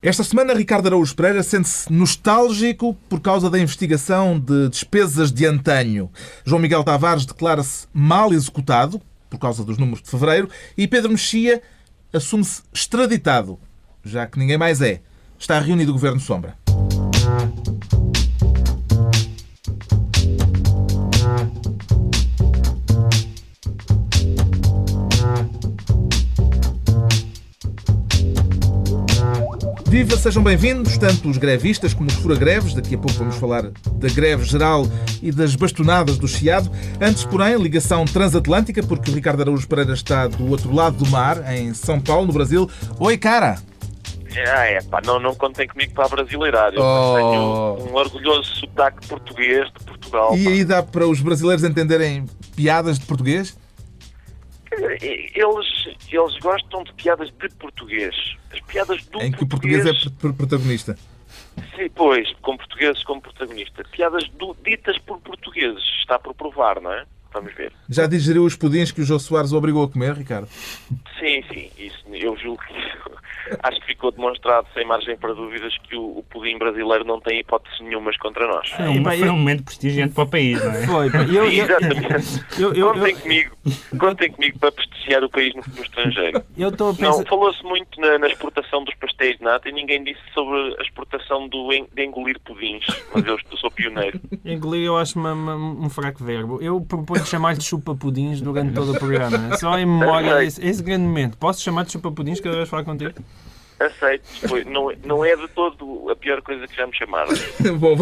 Esta semana, Ricardo Araújo Pereira sente-se nostálgico por causa da investigação de despesas de antanho. João Miguel Tavares declara-se mal executado por causa dos números de fevereiro e Pedro Mexia assume-se extraditado, já que ninguém mais é. Está reunido o Governo Sombra. Viva, sejam bem-vindos, tanto os grevistas como os fura-greves. Daqui a pouco vamos falar da greve geral e das bastonadas do Chiado. Antes, porém, ligação transatlântica, porque o Ricardo Araújo Pereira está do outro lado do mar, em São Paulo, no Brasil. Oi, cara! Não contem comigo para brasileirar. Eu tenho um orgulhoso sotaque português de Portugal. E aí dá para os brasileiros entenderem piadas de português? Eles gostam de piadas de português. As piadas do em que o português é protagonista. Sim, pois, com portugueses como protagonista. Piadas ditas por portugueses. Está por provar, não é? Vamos ver. Já digeriu os pudins que o Jô Soares o obrigou a comer, Ricardo? Sim, isso eu julgo que acho que ficou demonstrado sem margem para dúvidas que o pudim brasileiro não tem hipótese nenhumas contra nós. Foi um momento prestigiante para o país, não é? Foi. Exatamente. Contem comigo para prestigiar o país no estrangeiro. Falou-se muito na exportação dos pastéis de nata e ninguém disse sobre a exportação de engolir pudins, mas eu sou pioneiro. Engolir eu acho um fraco verbo. Eu proponho chamar-lhe chupa-pudins durante todo o programa. Só em memória esse grande momento. Posso chamar-te chupa-pudins cada vez que falar contigo? Aceito. Não é de todo a pior coisa que já me chamaram. Bom,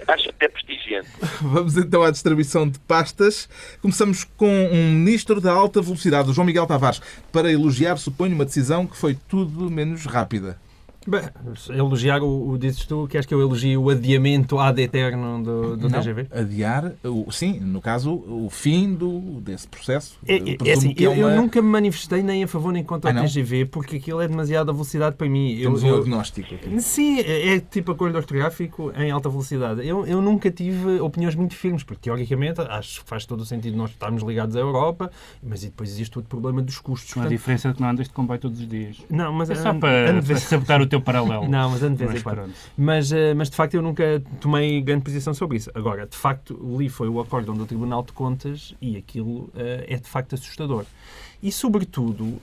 acho até prestigiante. Vamos então à distribuição de pastas. Começamos com um ministro da alta velocidade, o João Miguel Tavares, para elogiar, suponho, uma decisão que foi tudo menos rápida. Bem, elogiar dizes tu, queres que eu elogie o adiamento ad eterno do TGV? Adiar, sim, no caso, o fim desse processo. Eu nunca me manifestei nem a favor nem contra o TGV, porque aquilo é demasiada velocidade para mim. Temos um agnóstico aqui. Sim, é tipo acordo ortográfico em alta velocidade. Eu nunca tive opiniões muito firmes, porque teoricamente acho que faz todo o sentido nós estarmos ligados à Europa, mas depois existe o problema dos custos. A diferença é que não andas de comboio todos os dias. Não, mas é só para sabotar o teu paralelo. Não, mas ando de vez em quando. Mas de facto eu nunca tomei grande posição sobre isso. Agora, de facto, li foi o acórdão do Tribunal de Contas e aquilo é de facto assustador. E, sobretudo,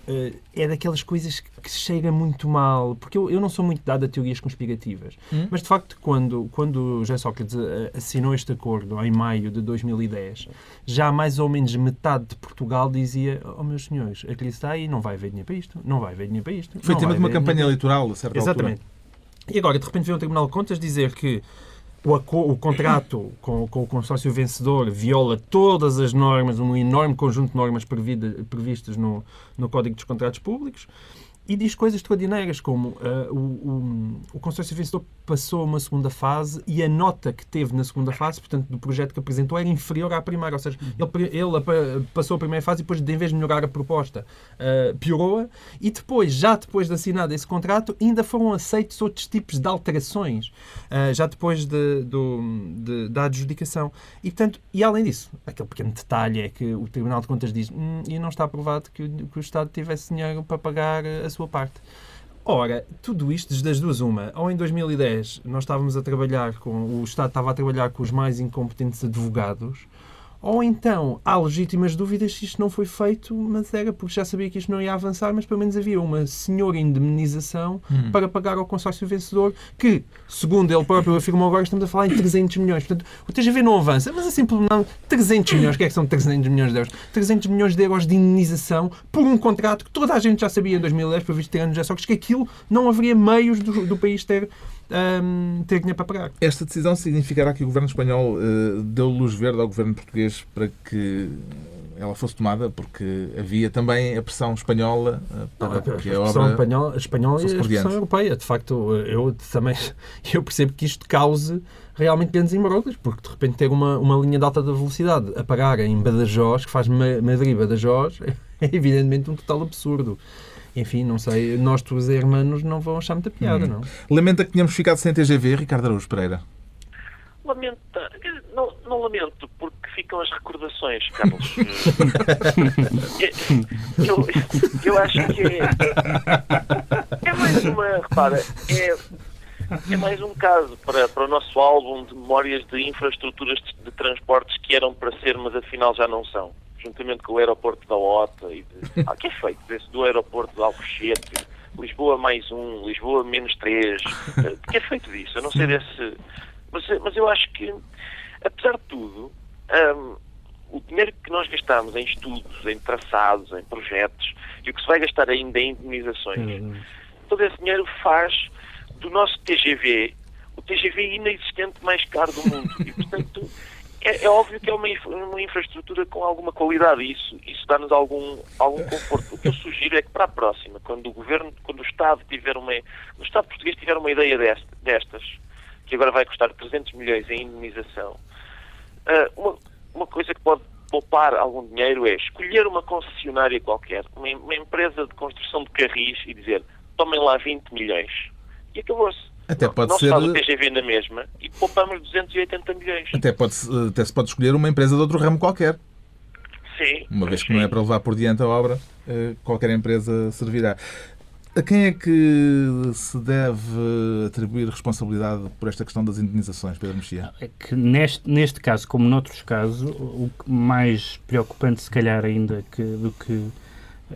é daquelas coisas que cheira muito mal, porque eu não sou muito dado a teorias conspirativas. Mas, de facto, quando José Sócrates assinou este acordo em maio de 2010, já mais ou menos metade de Portugal dizia: oh, meus senhores, a crise está aí, não vai haver dinheiro para isto, não vai haver dinheiro para isto. Foi tema de uma campanha eleitoral, a certa altura. Exatamente. E agora, de repente, veio o Tribunal de Contas dizer que o contrato com o consórcio vencedor viola todas as normas, um enorme conjunto de normas previstas no Código dos Contratos Públicos, e diz coisas extraordinárias, como o consórcio vencedor passou a uma segunda fase e a nota que teve na segunda fase, portanto, do projeto que apresentou, era inferior à primeira. Ou seja, ele passou a primeira fase e depois, em vez de melhorar a proposta, piorou-a. E depois, já depois de assinado esse contrato, ainda foram aceitos outros tipos de alterações, já depois da adjudicação. E, portanto, além disso, aquele pequeno detalhe é que o Tribunal de Contas diz e não está aprovado que o Estado tivesse dinheiro para pagar a sua parte. Ora, tudo isto, das duas uma. Ou em 2010 nós estávamos a trabalhar o Estado estava a trabalhar com os mais incompetentes advogados, ou então há legítimas dúvidas se isto não foi feito, mas era porque já sabia que isto não ia avançar, mas pelo menos havia uma senhora indemnização para pagar ao consórcio vencedor, que, segundo ele próprio afirmou agora, estamos a falar em 300 milhões. Portanto, o TGV não avança, mas assim, não, 300 milhões, o que é que são 300 milhões de euros? 300 milhões de euros de indemnização por um contrato que toda a gente já sabia em 2010, previsto ter anos já, só que aquilo não haveria meios do país ter dinheiro para pagar. Esta decisão significará que o governo espanhol deu luz verde ao governo português para que ela fosse tomada, porque havia também a pressão espanhola para que a obra espanhola e a pressão europeia. De facto, eu percebo que isto cause realmente grandes imbróglios, porque de repente ter uma linha de alta velocidade a pagar em Badajoz, que faz Madrid-Badajoz, é evidentemente um total absurdo. Enfim, não sei, nós, todos hermanos, não vão achar muita piada, não? Lamenta que tenhamos ficado sem TGV, Ricardo Araújo Pereira? Não lamento, porque ficam as recordações, Carlos. Eu acho que é mais uma... Repara, é mais um caso para o nosso álbum de memórias de infraestruturas de transportes que eram para ser, mas afinal já não são. Juntamente com o aeroporto da OTA que é feito do aeroporto de Alcochete, Lisboa mais 1, Lisboa menos 3, que é feito disso? Eu não sei desse... Mas eu acho que, apesar de tudo, o dinheiro que nós gastamos em estudos, em traçados, em projetos, e o que se vai gastar ainda em indemnizações, todo esse dinheiro faz do nosso TGV o TGV inexistente mais caro do mundo. E, portanto, é óbvio que é uma infraestrutura com alguma qualidade e isso dá-nos algum conforto. O que eu sugiro é que para a próxima, quando o Estado português tiver uma ideia destas, que agora vai custar 300 milhões em indemnização, uma coisa que pode poupar algum dinheiro é escolher uma concessionária qualquer, uma empresa de construção de carris e dizer, tomem lá 20 milhões. E acabou-se. Até pode nós ser... faz o TGV na mesma e poupamos 280 milhões. Até se pode escolher uma empresa de outro ramo qualquer. Sim. Uma vez que não é para levar por diante a obra, qualquer empresa servirá. A quem é que se deve atribuir responsabilidade por esta questão das indemnizações, Pedro Mexia? É que neste caso, como noutros casos, o mais preocupante, se calhar, ainda do que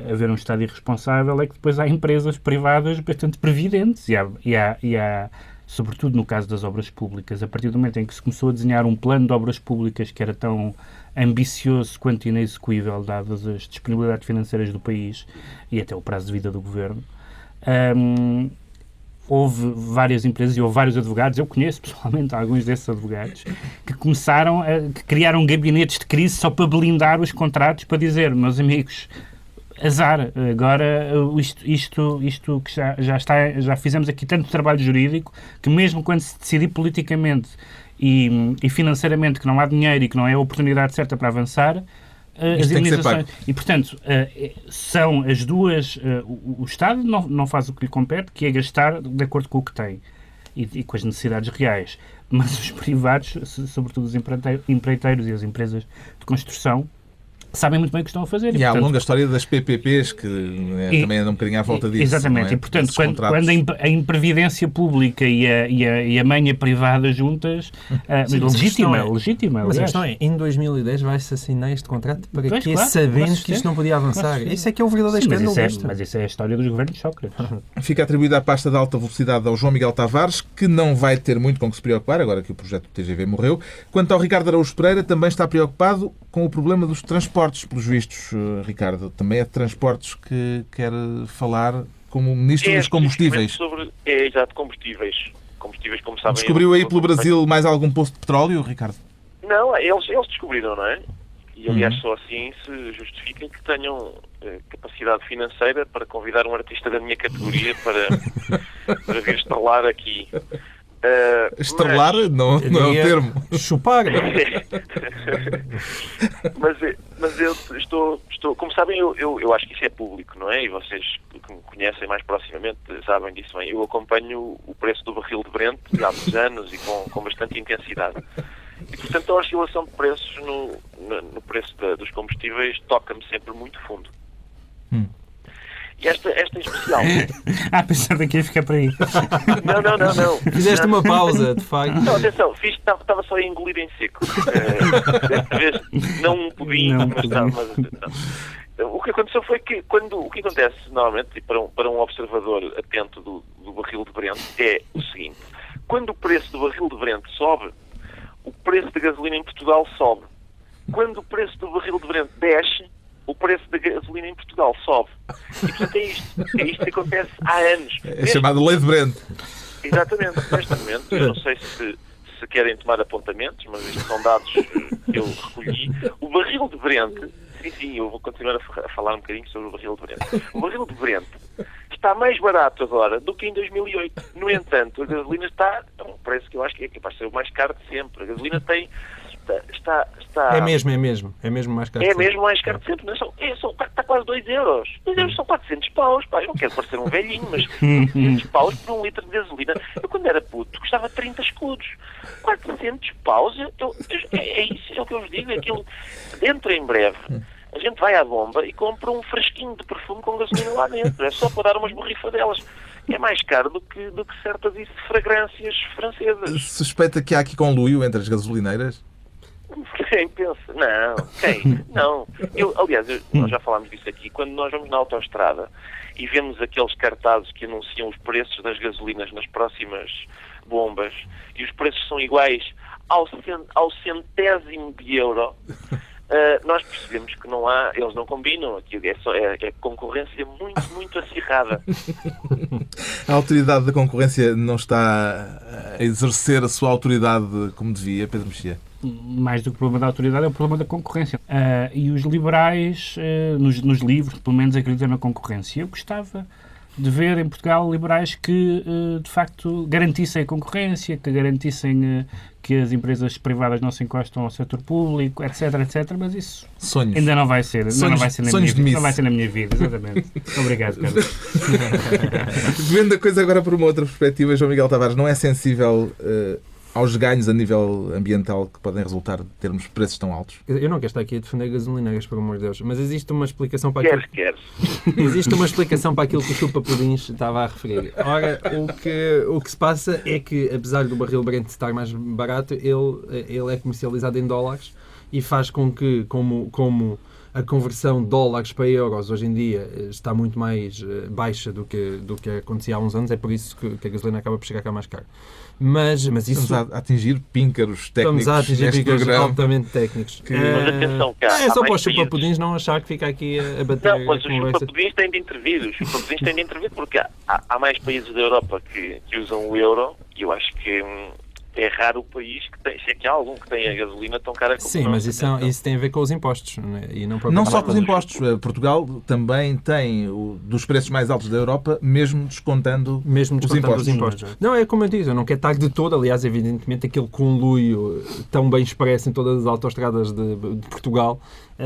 haver um Estado irresponsável, é que depois há empresas privadas bastante previdentes e há, sobretudo no caso das obras públicas, a partir do momento em que se começou a desenhar um plano de obras públicas que era tão ambicioso quanto inexecuível, dadas as disponibilidades financeiras do país e até o prazo de vida do governo, houve várias empresas e houve vários advogados, eu conheço pessoalmente alguns desses advogados, que criaram gabinetes de crise só para blindar os contratos, para dizer, meus amigos, azar, agora isto que já fizemos aqui tanto trabalho jurídico, que mesmo quando se decidir politicamente e financeiramente que não há dinheiro e que não é a oportunidade certa para avançar, as indemnizações. E, portanto, são as duas... O Estado não faz o que lhe compete, que é gastar de acordo com o que tem e com as necessidades reais. Mas os privados, sobretudo os empreiteiros e as empresas de construção, sabem muito bem o que estão a fazer. E há a longa história das PPPs, que também anda um bocadinho à volta disso. Exatamente. E, portanto, quando a imprevidência pública e a manha privada juntas, legítima. Mas a questão é, em 2010 vai-se assinar este contrato para pois, quê? Claro, sabendo que isto não podia avançar. Isso é que é o verdadeiro escândalo disto. Mas isso é a história dos governos de Sócrates. Fica atribuída a pasta de alta velocidade ao João Miguel Tavares, que não vai ter muito com que se preocupar, agora que o projeto do TGV morreu. Quanto ao Ricardo Araújo Pereira, também está preocupado com o problema dos transportes, pelos vistos, Ricardo. Também é de transportes que quer falar como Ministro dos Combustíveis. Exato, combustíveis. Combustíveis, como sabem... Descobriu aí pelo Brasil mais algum poço de petróleo, Ricardo? Não, eles descobriram, não é? E, aliás, só assim se justifica que tenham capacidade financeira para convidar um artista da minha categoria para vir estrelar aqui. Estrelar não é o termo. Chupar. mas eu estou como sabem, eu acho que isso é público, não é? E vocês que me conhecem mais proximamente sabem disso bem. Eu acompanho o preço do barril de Brent há muitos anos e com bastante intensidade. E, portanto, a oscilação de preços no preço dos combustíveis toca-me sempre muito fundo. E esta em especial... Pensava que ia ficar por aí. Não. Fizeste uma pausa, de facto. Não, atenção, estava só a engolir em seco. Desta vez, não um pudim, mas atenção. O que aconteceu foi que, o que acontece normalmente, e para um observador atento do barril de Brent, é o seguinte: quando o preço do barril de Brent sobe, o preço da gasolina em Portugal sobe. Quando o preço do barril de Brent desce, o preço da gasolina em Portugal sobe. E, portanto, é isto que acontece há anos. É chamado lei de Brent. Exatamente. Neste momento, eu não sei se querem tomar apontamentos, mas estes são dados que eu recolhi. O barril de Brent, sim, eu vou continuar a falar um bocadinho sobre o barril de Brent. O barril de Brent está mais barato agora do que em 2008. No entanto, a gasolina está a um preço que eu acho que é capaz de ser o mais caro de sempre. A gasolina tem está... É mesmo mais caro. É mesmo mais caro de sempre. Está quase 2 euros. 2 euros são 400 paus. Pá. Eu não quero parecer um velhinho, mas 400 paus por 1 litro de gasolina. Eu, quando era puto, custava 30 escudos. 400 paus? É isso, é o que eu vos digo. Aquilo, dentro em breve, a gente vai à bomba e compra um fresquinho de perfume com gasolina lá dentro. É só para dar umas borrifadelas. É mais caro do que certas fragrâncias francesas. Suspeita que há aqui conluio entre as gasolineiras? Quem pensa? Não. Quem? Não. Aliás, nós já falámos disso aqui. Quando nós vamos na autoestrada e vemos aqueles cartazes que anunciam os preços das gasolinas nas próximas bombas e os preços são iguais ao centésimo de euro, nós percebemos que não há, eles não combinam, aquilo é concorrência muito, muito acirrada. A autoridade da concorrência não está a exercer a sua autoridade como devia, Pedro Mexia? Mais do que o problema da autoridade é o problema da concorrência. E os liberais, nos livros, pelo menos acreditam na concorrência. Eu gostava de ver em Portugal liberais que, de facto, garantissem a concorrência, que garantissem que as empresas privadas não se encostam ao setor público, etc, etc, mas isso ainda não vai ser. Não vai ser na minha vida, exatamente. Obrigado, Carlos. Vendo a coisa agora por uma outra perspectiva, João Miguel Tavares não é sensível aos ganhos a nível ambiental que podem resultar de termos preços tão altos? Eu não quero estar aqui a defender gasolineiras, por amor de Deus, mas existe uma explicação para aquilo... Queres. Existe uma explicação para aquilo que o Chupa Pudins estava a referir. Ora, o que se passa é que, apesar do barril Brent estar mais barato, ele é comercializado em dólares e faz com que, como a conversão de dólares para euros hoje em dia está muito mais baixa do que acontecia há uns anos, é por isso que a gasolina acaba por chegar cá mais caro. Mas isso... Estamos a atingir píncaros técnicos. Estamos a atingir píncaros altamente técnicos. Mas atenção, cá, é só para os chupapudins não achar que fica aqui a bater. Não, mas os chupapudins têm de intervir. Os chupapudins têm de intervir porque há mais países da Europa que usam o euro e eu acho que é raro o país que tem, se é que há algum que tem a gasolina tão cara como Sim, mas isso tem a ver com os impostos. E não só com os impostos. Portugal também tem dos preços mais altos da Europa, mesmo descontando os impostos. Não, é como eu disse, eu não quero estar de todo. Aliás, evidentemente, aquele conluio tão bem expresso em todas as autoestradas de Portugal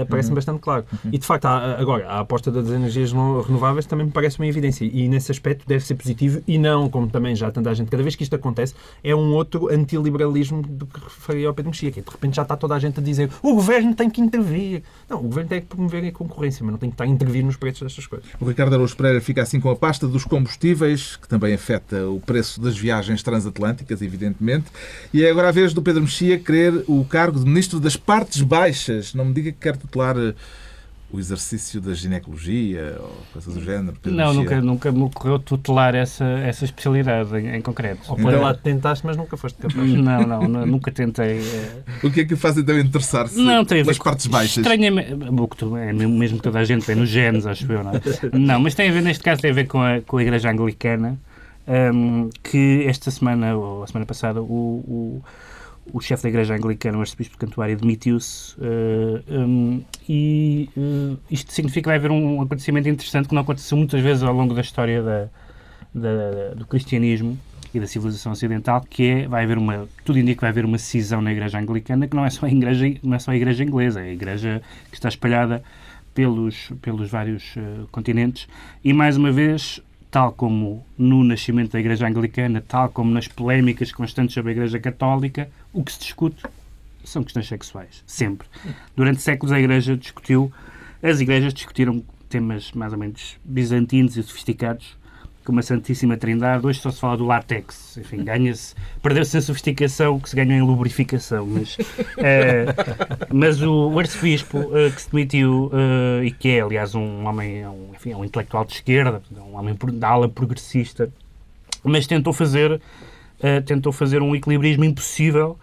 parece-me bastante claro. E, de facto, agora, a aposta das energias renováveis também me parece uma evidência. E, nesse aspecto, deve ser positivo e não, como também já tanta gente, cada vez que isto acontece, é um outro antiliberalismo do que referia ao Pedro Mexia, que de repente já está toda a gente a dizer o governo tem que intervir. Não, o governo tem que promover a concorrência, mas não tem que estar a intervir nos preços destas coisas. O Ricardo Araújo Pereira fica assim com a pasta dos combustíveis, que também afeta o preço das viagens transatlânticas, evidentemente. E é agora a vez do Pedro Mexia querer o cargo de Ministro das Partes Baixas. Não me diga que quer tutelar o exercício da ginecologia ou coisas do género. Pedro não, Mexia. nunca me ocorreu tutelar essa especialidade em concreto. Ou para lá tentaste, mas nunca foste capaz. Nunca tentei. O que é que faz então interessar-se pelas partes baixas? Estranhamente, é mesmo que toda a gente tem nos genes, acho eu, não é? Não, mas tem a ver, neste caso, tem a ver com a Igreja Anglicana, que esta semana, ou a semana passada, o chefe da Igreja Anglicana, o arcebispo de Cantuária, demitiu-se e isto significa que vai haver um acontecimento interessante que não aconteceu muitas vezes ao longo da história do cristianismo e da civilização ocidental, que tudo indica que vai haver uma cisão na Igreja Anglicana, que não é só a Igreja inglesa, é a Igreja que está espalhada pelos vários continentes e, mais uma vez, tal como no nascimento da Igreja Anglicana, tal como nas polémicas constantes sobre a Igreja Católica, o que se discute são questões sexuais. Sempre. Durante séculos as igrejas discutiram temas mais ou menos bizantinos e sofisticados, como a Santíssima Trindade. Hoje só se fala do látex. Enfim, perdeu-se a sofisticação que se ganhou em lubrificação. Mas o arcebispo que se demitiu, e que é, aliás, um homem, um intelectual de esquerda, um homem da ala progressista, mas tentou fazer um equilibrismo impossível,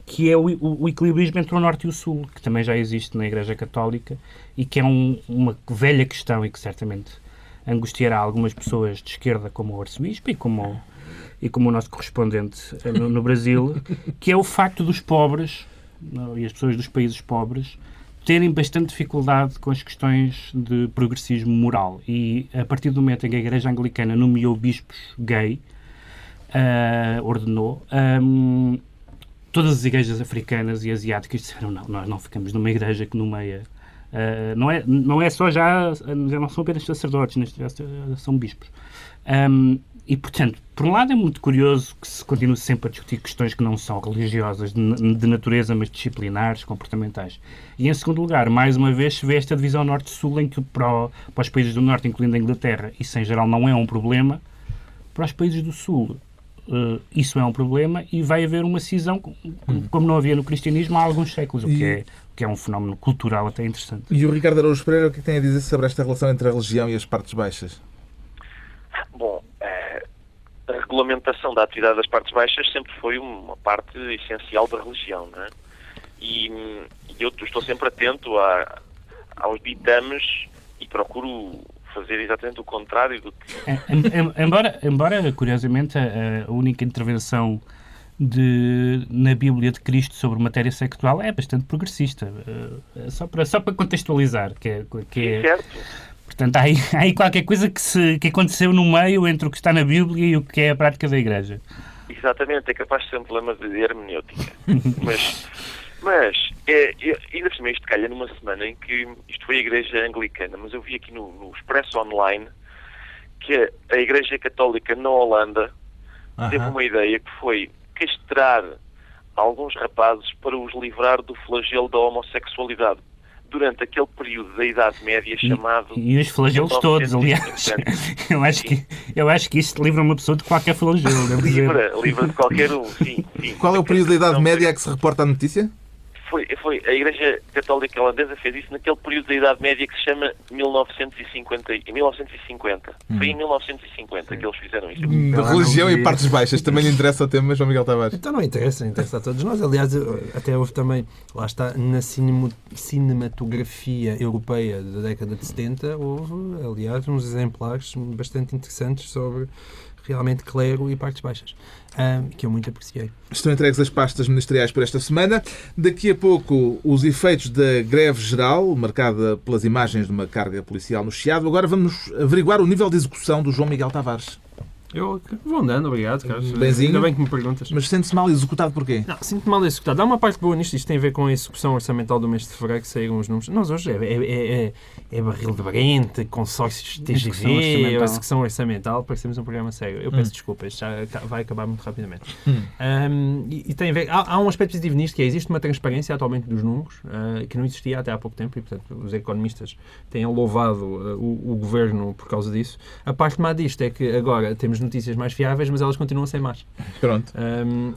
que é o equilibrismo entre o Norte e o Sul, que também já existe na Igreja Católica e que é uma velha questão e que certamente angustiará algumas pessoas de esquerda, como o arcebispo e como o nosso correspondente no Brasil, que é o facto dos pobres e as pessoas dos países pobres terem bastante dificuldade com as questões de progressismo moral. E a partir do momento em que a Igreja Anglicana nomeou bispos gay, ordenou, todas as igrejas africanas e asiáticas disseram não, nós não ficamos numa igreja que nomeia. Não é só já não são apenas sacerdotes, neste caso são bispos. E, portanto, por um lado é muito curioso que se continue sempre a discutir questões que não são religiosas, de natureza, mas disciplinares, comportamentais. E, em segundo lugar, mais uma vez se vê esta divisão norte-sul em que para os países do norte, incluindo a Inglaterra, isso em geral não é um problema. Para os países do sul, isso é um problema e vai haver uma cisão, como não havia no cristianismo há alguns séculos, o que é um fenómeno cultural até interessante. E o Ricardo Araújo Pereira, o que tem a dizer sobre esta relação entre a religião e as partes baixas? Bom, a regulamentação da atividade das partes baixas sempre foi uma parte essencial da religião, não é? E eu estou sempre atento aos ditames e procuro fazer exatamente o contrário do que... Embora, curiosamente, a única intervenção na Bíblia de Cristo sobre matéria sexual é bastante progressista. Só para contextualizar, que é certo. Portanto, há aí qualquer coisa que aconteceu no meio entre o que está na Bíblia e o que é a prática da Igreja. Exatamente, é capaz de ser um problema de hermenêutica. mas ainda por cima isto calha numa semana em que isto foi a Igreja Anglicana, mas eu vi aqui no Expresso Online que a Igreja Católica na Holanda teve uma ideia que foi castrar alguns rapazes para os livrar do flagelo da homossexualidade durante aquele período da Idade Média chamado... E os flagelos todos, aliás. Eu acho que isto livra uma pessoa de qualquer flagelo. Livra de qualquer um, sim. Qual é o período da Idade Média a que se reporta a notícia? Foi a Igreja Católica Holandesa fez isso naquele período da Idade Média que se chama 1950. Foi em 1950 que eles fizeram isso. De religião e partes baixas. Também lhe interessa o tema, João Miguel Tavares? Então não interessa a todos nós. Aliás, até houve também, lá está, na cinematografia europeia da década de 70, houve, aliás, uns exemplares bastante interessantes sobre realmente clero e partes baixas, que eu muito apreciei. Estão entregues as pastas ministeriais por esta semana. Daqui a pouco, os efeitos da greve geral, marcada pelas imagens de uma carga policial no Chiado. Agora vamos averiguar o nível de execução do João Miguel Tavares. Eu vou andando, obrigado, Carlos. Benzinho. Ainda bem que me perguntas. Mas sente-se mal executado porquê? Não, sinto-me mal executado. Há uma parte boa nisto. Isto tem a ver com a execução orçamental do mês de fevereiro, que saíram os números. Nós hoje é barril de Brent, consórcios TGV, execução orçamental. Parecemos um programa sério. Eu peço desculpas, já vai acabar muito rapidamente. E tem a ver... Há um aspecto positivo nisto, que existe uma transparência atualmente dos números, que não existia até há pouco tempo, e portanto os economistas têm louvado o governo por causa disso. A parte má disto é que agora temos notícias mais fiáveis, mas elas continuam a ser más. Pronto.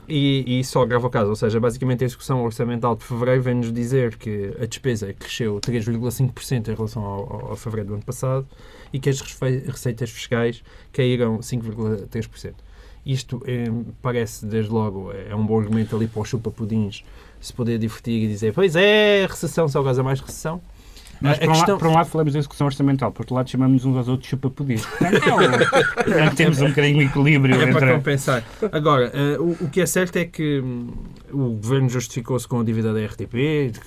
E só agrava o caso. Ou seja, basicamente a execução orçamental de fevereiro vem-nos dizer que a despesa cresceu 3,5% em relação ao fevereiro do ano passado e que as receitas fiscais caíram 5,3%. Isto parece, desde logo, é um bom argumento ali para o chupa-pudins se poder divertir e dizer, pois é, recessão só causa mais recessão. Mas por um lado falamos de execução orçamental, por outro lado chamamos uns aos outros chupa-pudir. Portanto, temos um bocadinho de equilíbrio. Para compensar. Agora, o que é certo é que o Governo justificou-se com a dívida da RTP,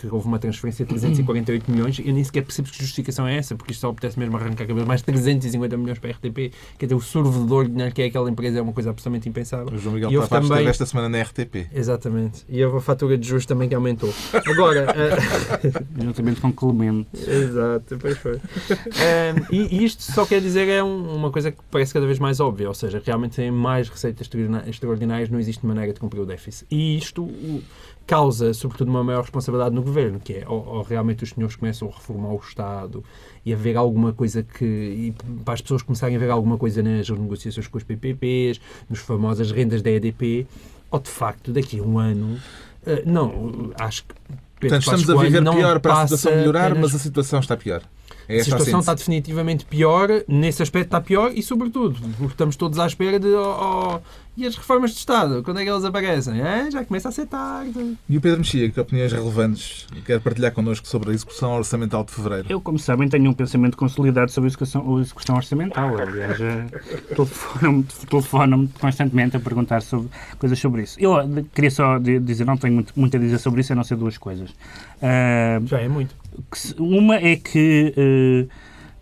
que houve uma transferência de 348 milhões, e eu nem sequer percebo que justificação é essa, porque isto só apetece mesmo arrancar cabelo mais 350 milhões para a RTP, quer dizer, o sorvedor de dinheiro que é aquela empresa é uma coisa absolutamente impensável. O João Miguel Tavares esteve esta semana na RTP. Exatamente. E a fatura de juros também que aumentou. Agora... Juntamente com Clemente. Exato, pois foi. E isto só quer dizer uma coisa que parece cada vez mais óbvia, ou seja, realmente tem mais receitas extraordinárias, não existe maneira de cumprir o déficit. E isto causa, sobretudo, uma maior responsabilidade no Governo, que é, ou realmente os senhores começam a reformar o Estado e a ver alguma coisa e para as pessoas começarem a ver alguma coisa nas negociações com os PPPs, nas famosas rendas da EDP, ou de facto, daqui a um ano, não, acho que portanto, estamos a viver pior para a situação melhorar, mas a situação está pior. A situação está definitivamente pior, nesse aspecto está pior e, sobretudo, estamos todos à espera de... e as reformas de Estado, quando é que elas aparecem? Já começa a ser tarde. E o Pedro Mexia, que opiniões relevantes quer partilhar connosco sobre a execução orçamental de fevereiro? Eu, como sabem, tenho um pensamento consolidado sobre a execução orçamental. Aliás, telefonam-me constantemente a perguntar coisas sobre isso. Eu queria só dizer, não tenho muito a dizer sobre isso, a não ser duas coisas. Já é muito. Uma é que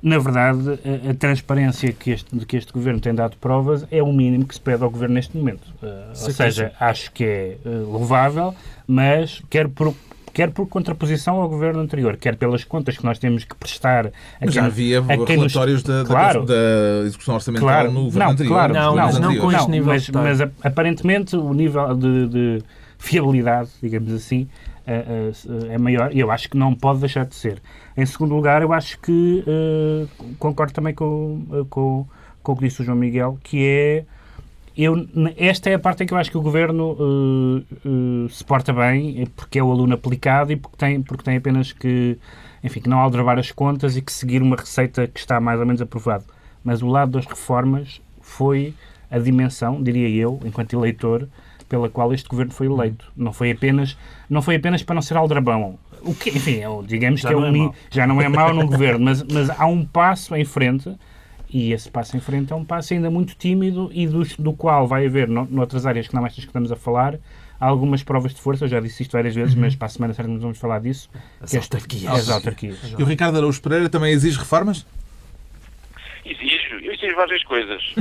na verdade, a transparência que este Governo tem dado provas é o mínimo que se pede ao Governo neste momento. Ou seja, acho que é louvável, mas quer por contraposição ao Governo anterior, quer pelas contas que nós temos que prestar... Já havia relatórios da execução orçamental no Governo anterior. Não com este nível. Mas aparentemente o nível de fiabilidade, digamos assim, é maior e eu acho que não pode deixar de ser. Em segundo lugar, eu acho que concordo também com o que disse o João Miguel, que é... esta é a parte em que eu acho que o Governo se porta bem, porque é o aluno aplicado e porque tem apenas que não aldrabar as contas e que seguir uma receita que está mais ou menos aprovado. Mas o lado das reformas foi a dimensão, diria eu, enquanto eleitor, pela qual este Governo foi eleito. Não foi apenas para não ser aldrabão. O que, digamos que já não é mau num Governo, mas há um passo em frente. E esse passo em frente é um passo ainda muito tímido e do qual vai haver, noutras áreas que não estas que estamos a falar, algumas provas de força. Eu já disse isto várias vezes, mas para a semana certamente vamos falar disso. As autarquias. E o Ricardo Araújo Pereira também exige reformas? Eu exijo várias coisas.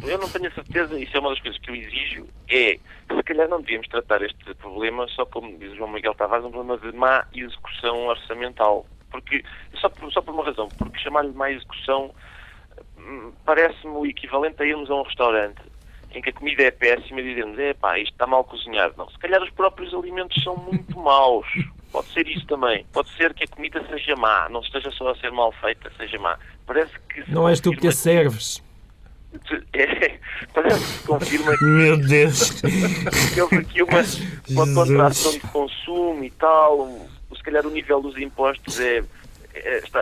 Eu não tenho a certeza, isso é uma das coisas que eu exijo, se calhar não devíamos tratar este problema só, como diz o João Miguel Tavares, um problema de má execução orçamental. Porque, só por uma razão, porque chamar-lhe má execução parece-me o equivalente a irmos a um restaurante em que a comida é péssima e dizermos, isto está mal cozinhado. Não, se calhar os próprios alimentos são muito maus. Pode ser isso também. Pode ser que a comida seja má, não esteja só a ser mal feita, seja má. Parece que... Não és tu que a serves. Parece que se confirma que... Meu Deus! Que houve aqui uma contração de consumo e tal. Se calhar o nível dos impostos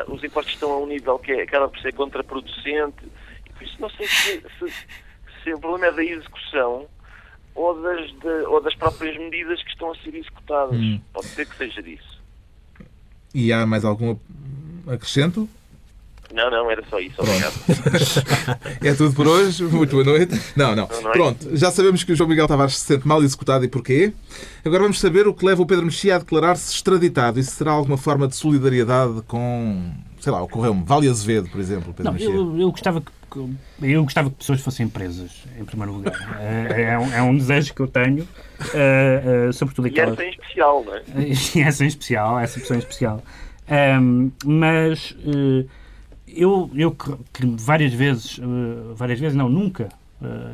os impostos estão a um nível que acaba por ser contraproducente. E por isso não sei se o problema é da execução ou das próprias medidas que estão a ser executadas. Pode ser que seja disso. E há mais algum acrescento? Não, era só isso. Obrigado. É tudo por hoje. Muito boa noite. Não. Pronto, já sabemos que o João Miguel Tavares se sente mal executado e porquê. Agora vamos saber o que leva o Pedro Mexia a declarar-se extraditado. Isso será alguma forma de solidariedade com, ocorreu-me, Vale Azevedo, por exemplo, Pedro Mexia? Eu gostava que pessoas fossem presas, em primeiro lugar. É um desejo que eu tenho, sobretudo aquelas... E essa em especial, não é? Essa em especial, essa pessoa em especial. Mas... Eu que várias vezes não, nunca,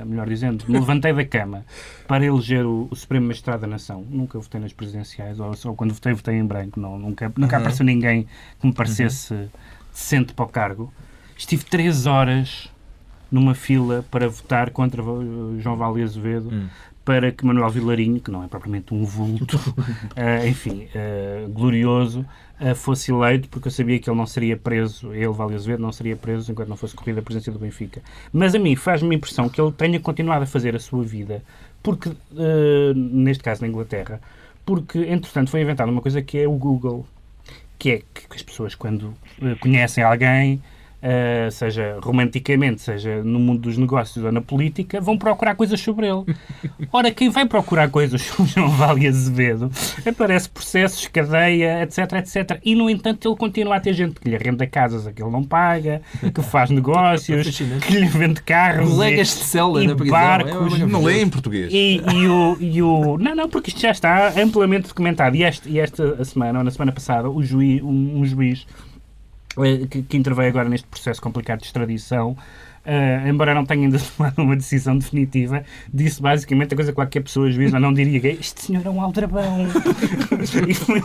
melhor dizendo, me levantei da cama para eleger o Supremo Magistrado da Nação. Nunca votei nas presidenciais, ou só quando votei em branco. Nunca apareceu ninguém que me parecesse decente para o cargo. Estive 3 horas numa fila para votar contra João Vale Azevedo, para que Manuel Vilarinho, que não é propriamente um vulto, glorioso, fosse eleito, porque eu sabia que ele não seria preso, Vale Azevedo, não seria preso enquanto não fosse corrida a presidência do Benfica. Mas a mim faz-me impressão que ele tenha continuado a fazer a sua vida, porque, neste caso na Inglaterra, porque, entretanto, foi inventada uma coisa que é o Google, que é que as pessoas, quando conhecem alguém, seja romanticamente, seja no mundo dos negócios ou na política, vão procurar coisas sobre ele. Ora, quem vai procurar coisas sobre João Vale Azevedo aparece processos, cadeia, etc. E, no entanto, ele continua a ter gente que lhe arrenda casas a que ele não paga, que faz negócios, que lhe vende carros, colegas de cela na prisão, barcos. Não lê em português. Não, porque isto já está amplamente documentado. E esta semana, ou na semana passada, um juiz que interveio agora neste processo complicado de extradição, embora não tenha ainda tomado uma decisão definitiva, disse basicamente a coisa que qualquer pessoa juíza não diria, que este senhor é um aldrabão. E foi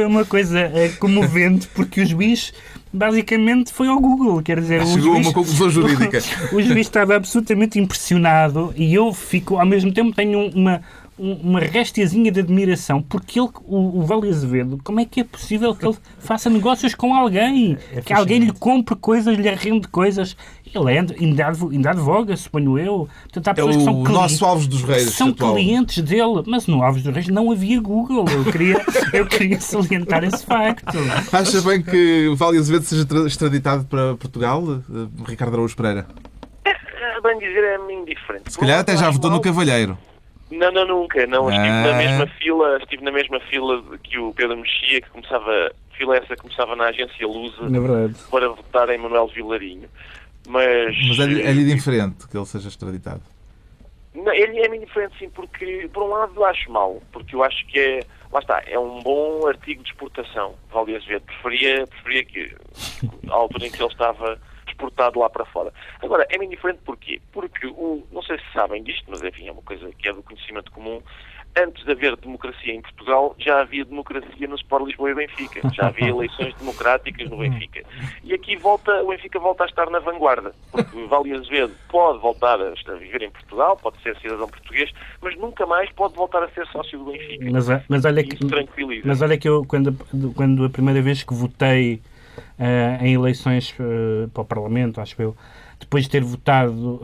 uma coisa comovente, porque o juiz basicamente foi ao Google, quer dizer... Chegou a uma conclusão jurídica. O juiz estava absolutamente impressionado e eu fico, ao mesmo tempo, tenho uma restiazinha de admiração, porque o Vale Azevedo, como é que é possível que ele faça negócios com alguém? Que alguém lhe compre coisas, lhe arrende coisas. Ele ainda advoga, suponho eu. Portanto, há pessoas que são nosso Alves dos Reis. São clientes dele, mas no Alves dos Reis não havia Google. Eu queria salientar esse facto. Acha bem que o Vale Azevedo seja extraditado para Portugal, Ricardo Araújo Pereira? Bem dizer, é indiferente. Se calhar até já votou no Cavalheiro. Não, nunca. Não, estive na mesma fila que o Pedro Mexia, que começava na agência Lusa para votar em Manuel Vilarinho. Mas é-lhe indiferente que ele seja extraditado? Não, ele é indiferente, sim, porque, por um lado, acho mal, porque eu acho que é um bom artigo de exportação, Valdir Azevedo. Preferia que, à altura em que ele estava exportado lá para fora. Agora, é indiferente porquê? Porque, não sei se sabem disto, mas enfim, é uma coisa que é do conhecimento comum. Antes de haver democracia em Portugal, já havia democracia no Sport Lisboa e Benfica. Já havia eleições democráticas no Benfica. E aqui o Benfica volta a estar na vanguarda. Porque Valdir Azevedo pode voltar a viver em Portugal, pode ser cidadão português, mas nunca mais pode voltar a ser sócio do Benfica. Mas olha que eu, quando a primeira vez que votei em eleições para o Parlamento, acho eu, depois de ter votado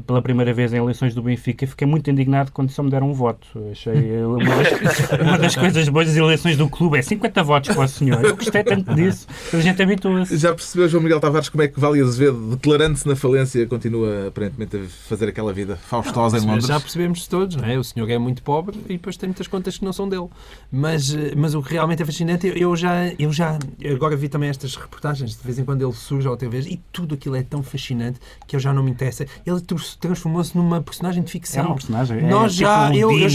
pela primeira vez em eleições do Benfica, fiquei muito indignado quando só me deram um voto. Achei uma das coisas boas das eleições do clube é 50 votos para o senhor. Eu gostei tanto disso, a gente habitua-se. Já percebeu, João Miguel Tavares, como é que Valdir Azevedo, declarando-se na falência, continua aparentemente a fazer aquela vida faustosa em Londres? Já percebemos todos, não é? O senhor é muito pobre e depois tem muitas contas que não são dele. Mas o que realmente é fascinante, eu já agora vi também estas reportagens, de vez em quando ele surge outra vez, e tudo aquilo é tão fascinante que eu já não me interessa. Ele transformou-se numa personagem de ficção. É um personagem. Eu já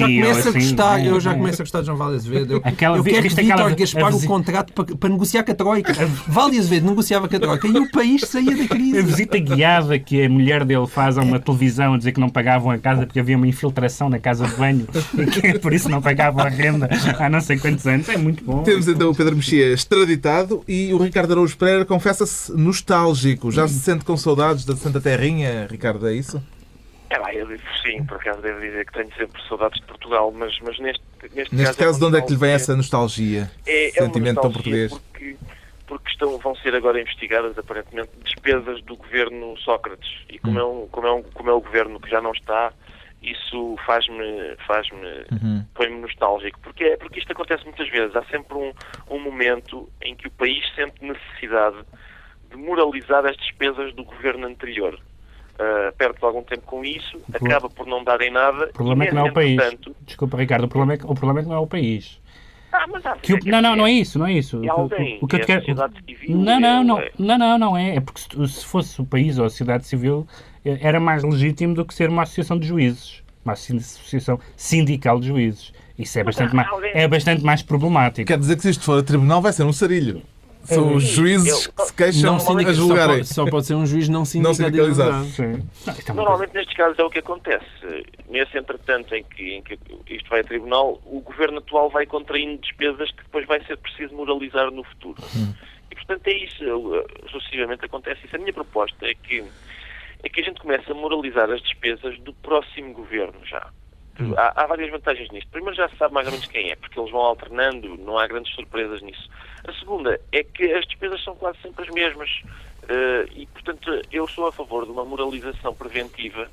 começo a gostar. Eu já começo a gostar de João Valdir Azevedo. Eu quero que Vítor Gaspar o contrato para negociar com a Troika. Valdir Azevedo negociava com a Troika e o país saía da crise. A visita guiada que a mulher dele faz a uma televisão a dizer que não pagavam a casa porque havia uma infiltração na casa de banho e que por isso não pagavam a renda há não sei quantos anos. É muito bom. Temos então o Pedro Mexia extraditado e o Ricardo Araújo Pereira confessa-se nostálgico. Já se sente com saudades da Santa Terrinha, Ricardo, é isso? Eu digo sim, por acaso devo dizer que tenho sempre saudades de Portugal, mas neste caso de onde é que lhe vem essa nostalgia? Sentimento tão português? Porque vão ser agora investigadas, aparentemente, despesas do governo Sócrates. E como é o governo que já não está, isso põe-me nostálgico. Porque isto acontece muitas vezes. Há sempre um momento em que o país sente necessidade de moralizar as despesas do governo anterior. Perde algum tempo com isso, acaba por não dar em nada. O problema é que não é o país. Desculpa, Ricardo, o problema é que não é o país. Não é isso. É alguém, o que eu te quero... sociedade civil. Não é. É porque se fosse o país ou a sociedade civil, era mais legítimo do que ser uma associação de juízes. Uma associação sindical de juízes. Isso é bastante mais problemático. Quer dizer que se isto for a tribunal vai ser um sarilho. São os juízes que se queixam a julgarem. Só pode ser um juiz não sindicalizado. Normalmente nestes casos é o que acontece. Nesse entretanto em que isto vai a tribunal, o governo atual vai contraindo despesas que depois vai ser preciso moralizar no futuro. E portanto é isso. Sucessivamente acontece isso. A minha proposta é que a gente comece a moralizar as despesas do próximo governo já. Há várias vantagens nisto. Primeiro, já se sabe mais ou menos quem é, porque eles vão alternando, não há grandes surpresas nisso. A segunda é que as despesas são quase sempre as mesmas e, portanto, eu sou a favor de uma moralização preventiva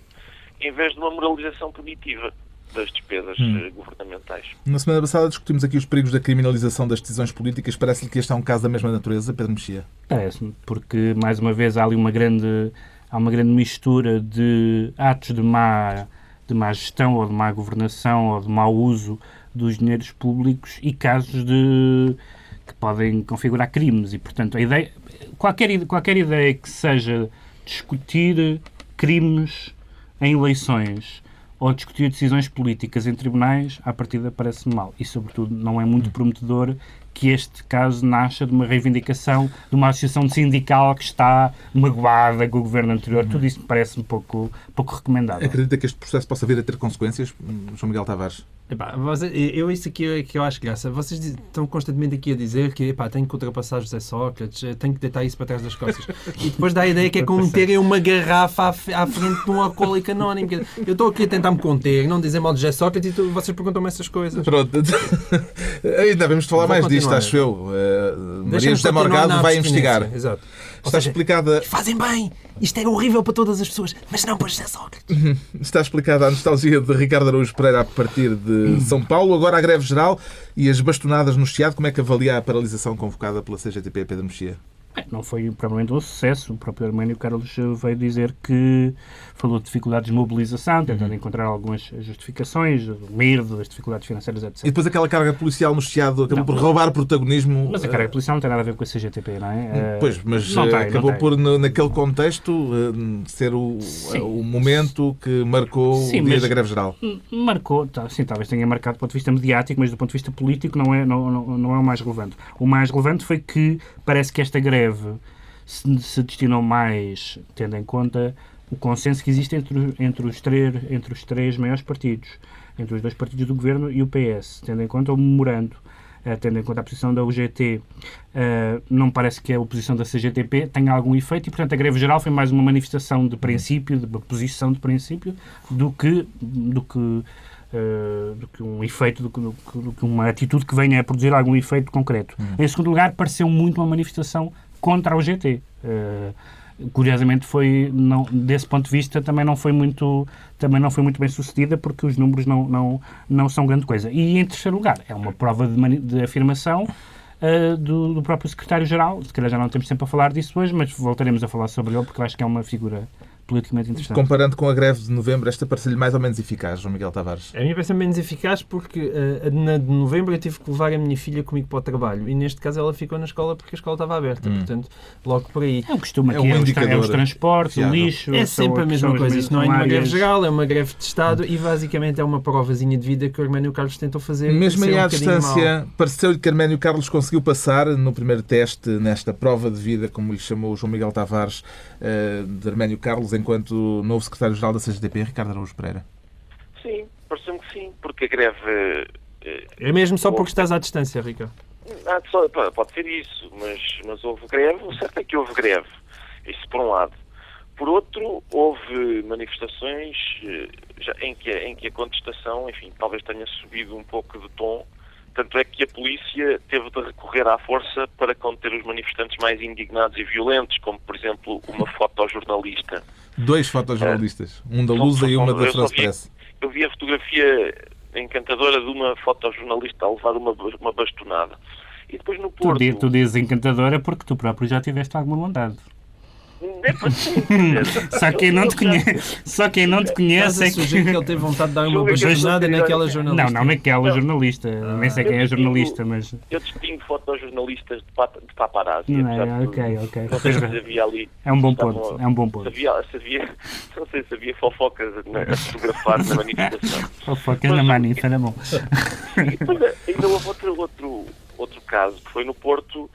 em vez de uma moralização punitiva das despesas governamentais. Na semana passada discutimos aqui os perigos da criminalização das decisões políticas. Parece-lhe que este é um caso da mesma natureza, Pedro Mexia? Parece-me, porque, mais uma vez, há ali uma grande mistura de atos de má gestão ou de má governação ou de mau uso dos dinheiros públicos e casos que podem configurar crimes. E, portanto, qualquer ideia que seja discutir crimes em eleições ou discutir decisões políticas em tribunais, à partida parece-me mal. E, sobretudo, não é muito prometedor que este caso nasça de uma reivindicação de uma associação sindical que está magoada com o governo anterior. Tudo isso me parece um pouco recomendável. Acredita que este processo possa vir a ter consequências, João Miguel Tavares? Isso aqui é que eu acho graça. Vocês estão constantemente aqui a dizer que tenho que ultrapassar José Sócrates, tenho que deitar isso para trás das costas. E depois dá a ideia que é como meterem uma garrafa à frente de um alcoólico anónimo. Eu estou aqui a tentar me conter, não dizer mal de José Sócrates e vocês perguntam-me essas coisas. Pronto. Ainda vamos falar mais disto, acho eu. Maria José Morgado vai investigar. Exato. Está explicada... Fazem bem! Isto era horrível para todas as pessoas, mas não para José Sócrates. Está explicada a nostalgia de Ricardo Araújo Pereira a partir de São Paulo. Agora a greve geral e as bastonadas no Chiado. Como é que avalia a paralisação convocada pela CGTP, Pedro Mexia? Não foi provavelmente um sucesso. O próprio Arménio Carlos veio dizer que falou de dificuldades de mobilização, tentando encontrar algumas justificações, o medo, as dificuldades financeiras, etc. E depois aquela carga policial no Chiado acabou por roubar protagonismo. Mas a carga policial não tem nada a ver com a CGTP, não é? Pois, mas acabou por, naquele contexto, ser o momento que marcou o dia da greve geral. Marcou, sim, talvez tenha marcado do ponto de vista mediático, mas do ponto de vista político não é o mais relevante. O mais relevante foi que parece que esta greve se destinou mais, tendo em conta o consenso que existe entre os três maiores partidos, entre os dois partidos do Governo e o PS, tendo em conta o memorando, tendo em conta a posição da UGT, não parece que a oposição da CGTP tenha algum efeito e, portanto, a greve geral foi mais uma manifestação de princípio, de uma posição de princípio, do que um efeito, do que uma atitude que venha a produzir algum efeito concreto. Em segundo lugar, pareceu muito uma manifestação contra a UGT. Curiosamente, desse ponto de vista, também não foi muito bem sucedida, porque os números não são grande coisa. E, em terceiro lugar, é uma prova de afirmação do próprio secretário-geral. Se calhar já não temos tempo a falar disso hoje, mas voltaremos a falar sobre ele, porque eu acho que é uma figura politicamente interessante. Comparando com a greve de novembro, esta parece-lhe mais ou menos eficaz, João Miguel Tavares? A mim parece menos eficaz porque na de novembro eu tive que levar a minha filha comigo para o trabalho e neste caso ela ficou na escola porque a escola estava aberta, portanto, logo por aí. É um costume aqui, é os transportes, o lixo... É sempre a mesma coisa, isto não é uma greve geral, é uma greve de Estado e basicamente é uma provazinha de vida que o Arménio Carlos tentou fazer. Mesmo aí à distância, pareceu-lhe que Arménio Carlos conseguiu passar no primeiro teste, nesta prova de vida, como lhe chamou o João Miguel Tavares, de Arménio Carlos, enquanto novo secretário-geral da CGTP, Ricardo Araújo Pereira? Sim, pareceu-me que sim, porque a greve... É mesmo só porque estás à distância, Ricardo? Pode ser isso, mas houve greve, o certo é que houve greve, isso por um lado. Por outro, houve manifestações em que a contestação, enfim, talvez tenha subido um pouco de tom, tanto é que a polícia teve de recorrer à força para conter os manifestantes mais indignados e violentos, como, por exemplo, uma fotojornalista. 2 fotojornalistas, um da Lusa e uma da France Press. Eu vi a fotografia encantadora de uma fotojornalista a levar uma bastonada. E depois no Porto... Tu dizes encantadora porque tu próprio já tiveste alguma bondade. Só quem não te conhece é que... que ele teve vontade de dar uma bastonada naquela jornalista. Não naquela jornalista. Nem sei quem é a jornalista, mas... Eu distingo fotojornalistas de paparazzi. Ok. Havia ali... É um bom ponto. Não sei se havia fofocas a fotografar na manifestação. Fofocas na manifa, era bom. E depois ainda houve outro caso, que foi no Porto...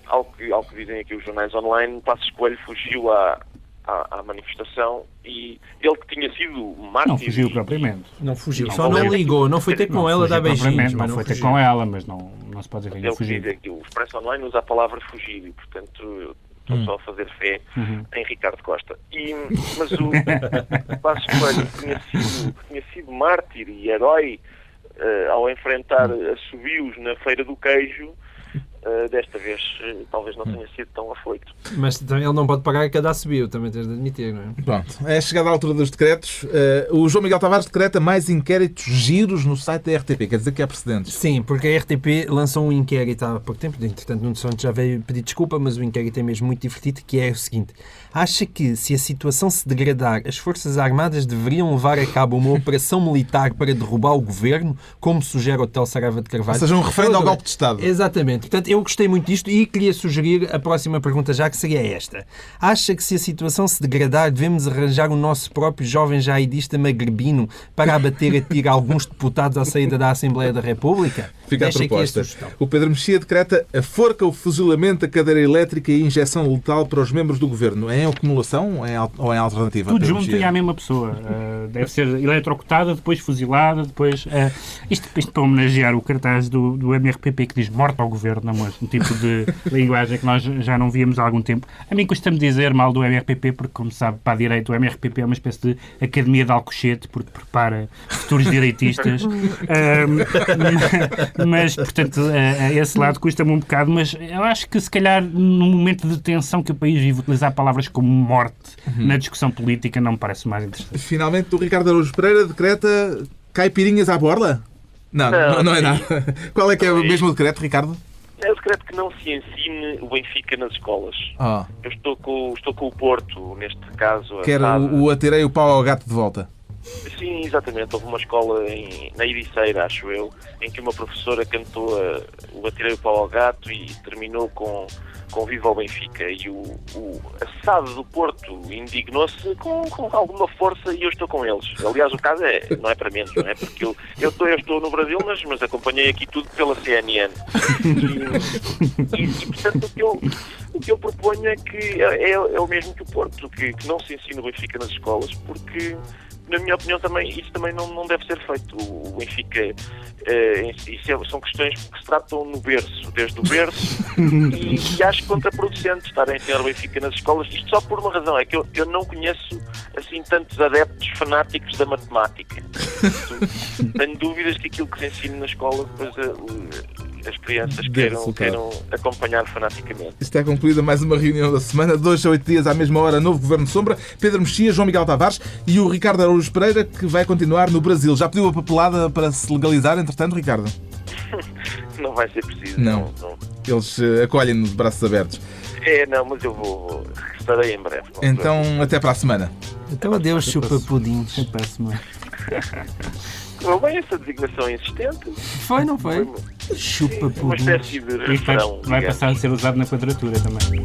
ao que dizem aqui os jornais online, Passos Coelho fugiu à manifestação e ele que tinha sido mártir... Não fugiu propriamente. Não fugiu, só não ligou, não foi ter com ela dar beijinhos. Não foi ter com ela, mas não se pode dizer que ele fugiu. Diz que o Expresso Online usa a palavra fugir e, portanto, estou só a fazer fé em Ricardo Costa. Mas o Passos Coelho tinha sido mártir e herói ao enfrentar assobios na Feira do Queijo. Desta vez talvez não tenha sido tão afoito. Mas também ele não pode pagar a cada subiu, também tens de admitir, não é? Pronto, é chegada a altura dos decretos. O João Miguel Tavares decreta mais inquéritos giros no site da RTP, quer dizer que há precedentes. Sim, porque a RTP lançou um inquérito há pouco tempo, entretanto Nuno Santos já veio pedir desculpa, mas o inquérito é mesmo muito divertido, que é o seguinte: acha que se a situação se degradar, as Forças Armadas deveriam levar a cabo uma operação militar para derrubar o governo, como sugere o Hotel Saraiva de Carvalho? Ou seja, um referendo ao golpe de Estado. Exatamente. Portanto, eu gostei muito disto e queria sugerir a próxima pergunta já, que seria esta. Acha que se a situação se degradar, devemos arranjar o nosso próprio jovem jaidista magrebino para abater a tiro alguns deputados à saída da Assembleia da República? Fica a proposta. O Pedro Mexia decreta a forca, o fuzilamento, a cadeira elétrica e a injeção letal para os membros do governo. É em acumulação ou em alternativa? Tudo junto e à mesma pessoa. Deve ser eletrocutada, depois fuzilada, depois... Isto para homenagear o cartaz do MRPP que diz morte ao governo, um tipo de linguagem que nós já não víamos há algum tempo. A mim custa-me dizer mal do MRPP, porque, como sabe, para a direita, o MRPP é uma espécie de academia de Alcochete, porque prepara futuros direitistas. Mas, portanto, a esse lado custa-me um bocado, mas eu acho que, se calhar, num momento de tensão que o país vive, utilizar palavras como morte na discussão política não me parece mais interessante. Finalmente, o Ricardo Araújo Pereira decreta caipirinhas à borla? Não é nada. Qual é que é o mesmo decreto, Ricardo? Eu decreto que não se ensine o Benfica nas escolas. Eu estou com o Porto, neste caso. Quer o atirei o pau ao gato de volta. Sim, exatamente. Houve uma escola na Ericeira, acho eu, em que uma professora cantou o Atirei o Pau ao Gato e terminou com Viva o Benfica. E a SAD do Porto indignou-se com alguma força e eu estou com eles. Aliás, o caso não é para menos, não é? Porque eu estou no Brasil, mas acompanhei aqui tudo pela CNN. E portanto, o que eu proponho é que é o mesmo que o Porto, que não se ensina o Benfica nas escolas, porque, na minha opinião, isso também não deve ser feito. O Benfica, são questões que se tratam no berço, desde o berço, e acho contraproducente estar a ensinar o Benfica nas escolas. Isto só por uma razão, é que eu não conheço assim tantos adeptos fanáticos da matemática. Tenho dúvidas que aquilo que se ensina na escola, depois as crianças queiram acompanhar fanaticamente. Está concluída mais uma reunião da semana. 2 a 8 dias à mesma hora, novo Governo Sombra. Pedro Mexia, João Miguel Tavares e o Ricardo Araújo Pereira, que vai continuar no Brasil. Já pediu a papelada para se legalizar, entretanto, Ricardo? Não vai ser preciso. Não. Eles acolhem-nos de braços abertos. Mas eu vou. Estarei em breve. Então, até para a semana. Então, adeus, chupa pudim. Até para a semana. Correu bem essa designação insistente. Foi, não foi? Chupa pudim. Uma espécie de refrão. Vai passar a ser usado na quadratura também.